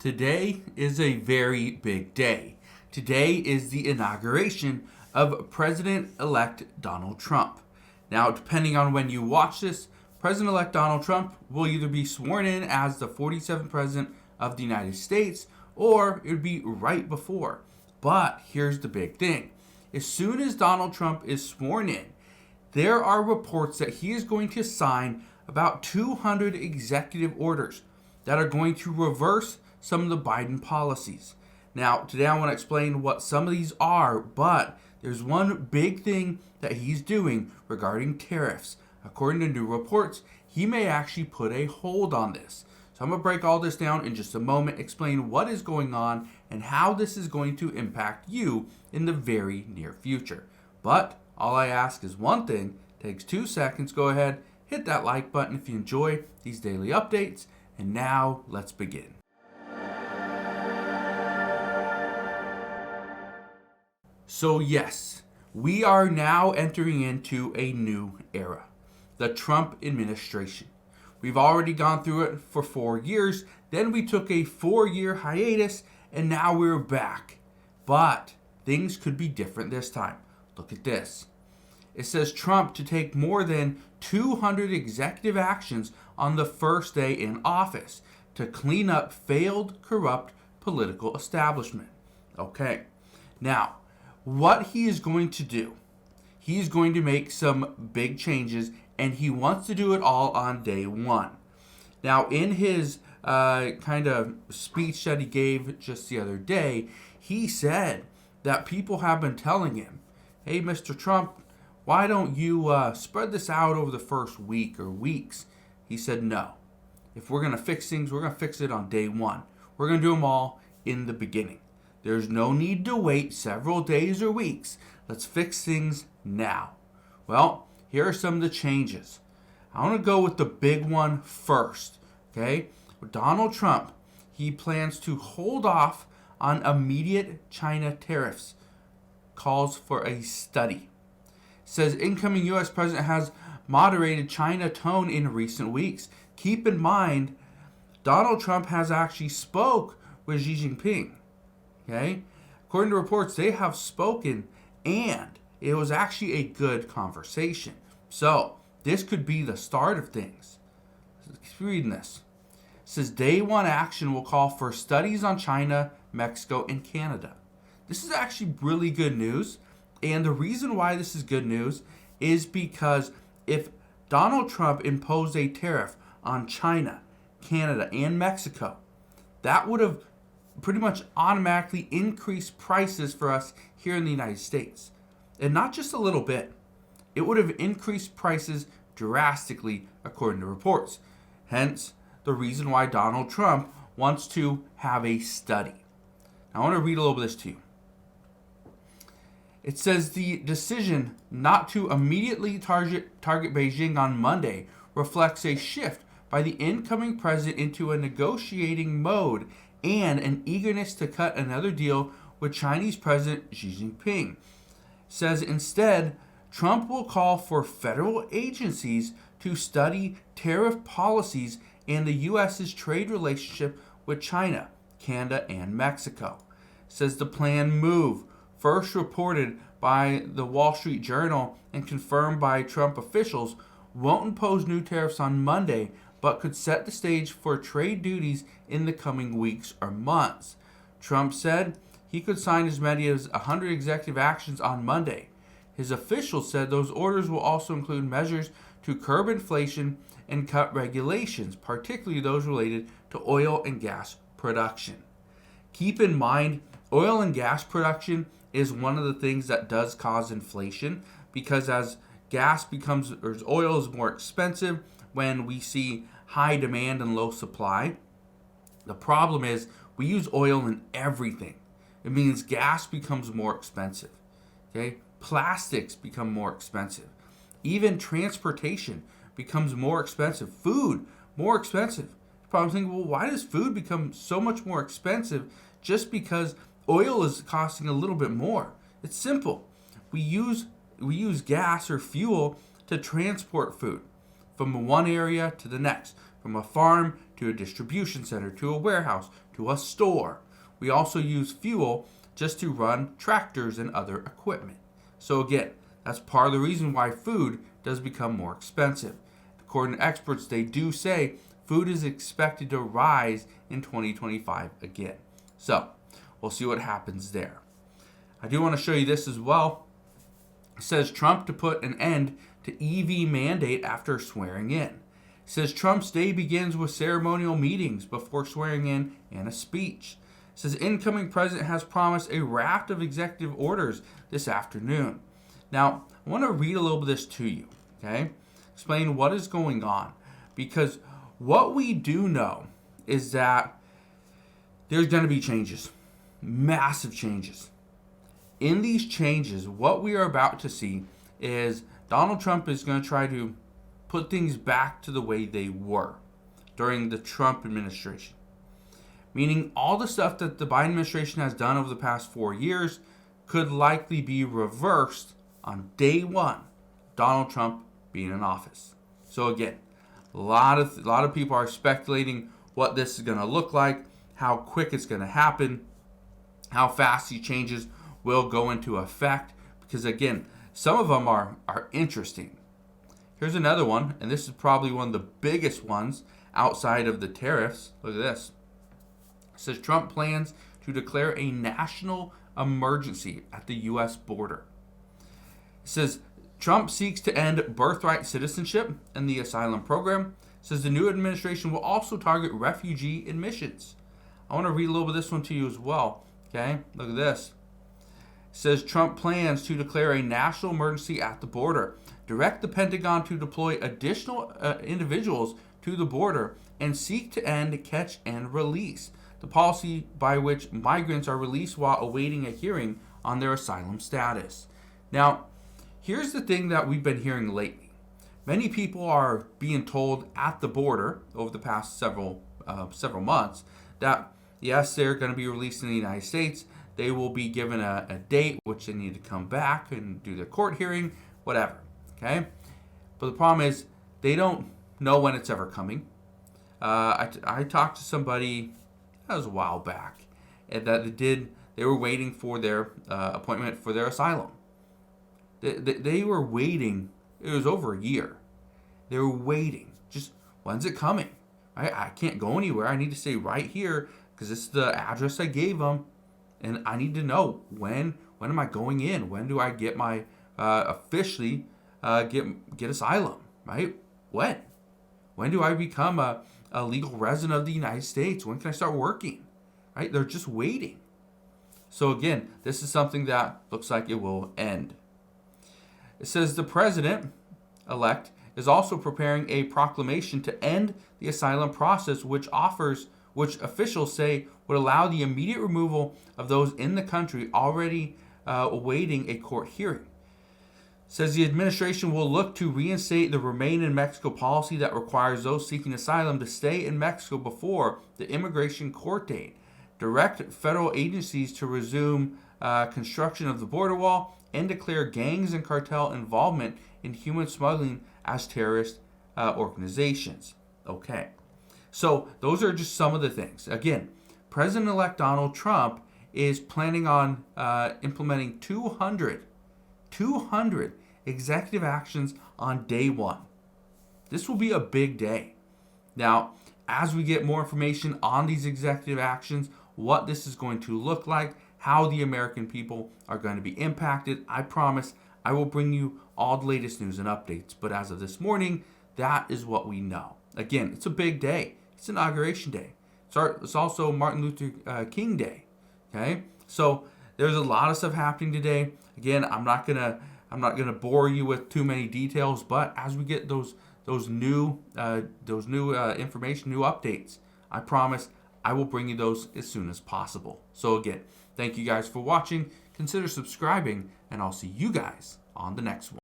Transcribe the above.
Today is a very big day. Today is the inauguration of President-elect Donald Trump. Now, depending on when you watch this, President-elect Donald Trump will either be sworn in as the 47th President of the United States, or it would be right before. But here's the big thing. As soon as Donald Trump is sworn in, there are reports that he is going to sign about 200 executive orders that are going to reverse some of the Biden policies. Now, today I want to explain what some of these are, but there's one big thing that he's doing regarding tariffs. According to new reports, he may actually put a hold on this. So I'm going to break all this down in just a moment, explain what is going on and how this is going to impact you in the very near future. But all I ask is one thing, takes 2 seconds. Go ahead, hit that like button if you enjoy these daily updates. And now let's begin. So yes, we are now entering into a new era, the Trump administration. We've already gone through it for 4 years, then we took a 4-year hiatus, and now we're back. But things could be different this time. Look at this. It says Trump to take more than 200 executive actions on the first day in office to clean up failed, corrupt political establishment. Okay, now, what he is going to do, he's going to make some big changes, and he wants to do it all on day one. Now, in his kind of speech that he gave just the other day, he said that people have been telling him, hey, Mr. Trump, why don't you spread this out over the first week or weeks? He said, no. If we're going to fix things, we're going to fix it on day one. We're going to do them all in the beginning. There's no need to wait several days or weeks. Let's fix things now. Well, here are some of the changes. I want to go with the big one first. Okay? With Donald Trump, he plans to hold off on immediate China tariffs. Calls for a study. Says incoming U.S. president has moderated China tone in recent weeks. Keep in mind, Donald Trump has actually spoke with Xi Jinping. Okay? According to reports, they have spoken, and it was actually a good conversation. So, this could be the start of things. Keep reading this. It says day one action will call for studies on China, Mexico, and Canada. This is actually really good news. And the reason why this is good news is because if Donald Trump imposed a tariff on China, Canada, and Mexico, that would have pretty much automatically increased prices for us here in the United States. And not just a little bit. It would have increased prices drastically according to reports. Hence, the reason why Donald Trump wants to have a study. Now, I want to read a little bit of this to you. It says the decision not to immediately target Beijing on Monday reflects a shift by the incoming president into a negotiating mode and an eagerness to cut another deal with Chinese President Xi Jinping. It says instead, Trump will call for federal agencies to study tariff policies and the U.S.'s trade relationship with China, Canada, and Mexico. It says the planned move, first reported by the Wall Street Journal and confirmed by Trump officials, won't impose new tariffs on Monday, but could set the stage for trade duties in the coming weeks or months. Trump said he could sign as many as 100 executive actions on Monday. His officials said those orders will also include measures to curb inflation and cut regulations, particularly those related to oil and gas production. Keep in mind, oil and gas production is one of the things that does cause inflation, because as gas becomes, or oil is more expensive when we see high demand and low supply. The problem is we use oil in everything. It means gas becomes more expensive. Okay? Plastics become more expensive. Even transportation becomes more expensive. Food, more expensive. You're probably thinking, well, why does food become so much more expensive just because oil is costing a little bit more? It's simple. We use gas or fuel to transport food from one area to the next, from a farm to a distribution center, to a warehouse, to a store. We also use fuel just to run tractors and other equipment. So again, that's part of the reason why food does become more expensive. According to experts, they do say food is expected to rise in 2025 again. So we'll see what happens there. I do want to show you this as well. It says Trump to put an end to EV mandate after swearing in. It says Trump's day begins with ceremonial meetings before swearing in and a speech. It says incoming president has promised a raft of executive orders this afternoon. Now, I want to read a little bit of this to you, okay? Explain what is going on. Because what we do know is that there's going to be changes, massive changes. In these changes, what we are about to see is Donald Trump is going to try to put things back to the way they were during the Trump administration. Meaning all the stuff that the Biden administration has done over the past 4 years could likely be reversed on day one, Donald Trump being in office. So again, a lot of people are speculating what this is going to look like, how quick it's going to happen, how fast these changes will go into effect. Because again, some of them are interesting. Here's another one, and this is probably one of the biggest ones outside of the tariffs. Look at this. It says Trump plans to declare a national emergency at the U.S. border. It says Trump seeks to end birthright citizenship and the asylum program. It says the new administration will also target refugee admissions. I want to read a little bit of this one to you as well. Okay, look at this. It says Trump plans to declare a national emergency at the border, direct the Pentagon to deploy additional individuals to the border, and seek to end catch and release, the policy by which migrants are released while awaiting a hearing on their asylum status. Now, here's the thing that we've been hearing lately. Many people are being told at the border over the past several months that yes, they're going to be released in the United States. They will be given a date which they need to come back and do their court hearing, whatever. Okay, but the problem is they don't know when it's ever coming. I talked to somebody that was a while back, and that they were waiting for their appointment for their asylum. They were waiting. It was over a year. They were waiting. Just when's it coming? I can't go anywhere. I need to stay right here because this is the address I gave them, and I need to know when am I going in? When do I get my officially get asylum? Right? When do I become a legal resident of the United States? When can I start working? Right? They're just waiting. So again, this is something that looks like it will end. It says the president-elect is also preparing a proclamation to end the asylum process, which officials say would allow the immediate removal of those in the country already awaiting a court hearing. It says the administration will look to reinstate the Remain in Mexico policy that requires those seeking asylum to stay in Mexico before the immigration court date, direct federal agencies to resume construction of the border wall, and declare gangs and cartel involvement in human smuggling as terrorist organizations. Okay, so those are just some of the things. Again, President-elect Donald Trump is planning on implementing 200 executive actions on day one. This will be a big day. Now, as we get more information on these executive actions, what this is going to look like, how the American people are going to be impacted, I promise I will bring you all the latest news and updates. But as of this morning, that is what we know. Again, it's a big day. It's Inauguration Day. It's also Martin Luther King Day. Okay, so there's a lot of stuff happening today. Again, I'm not gonna bore you with too many details, but as we get those new information, new updates, I promise I will bring you those as soon as possible. So again, thank you guys for watching. Consider subscribing, and I'll see you guys on the next one.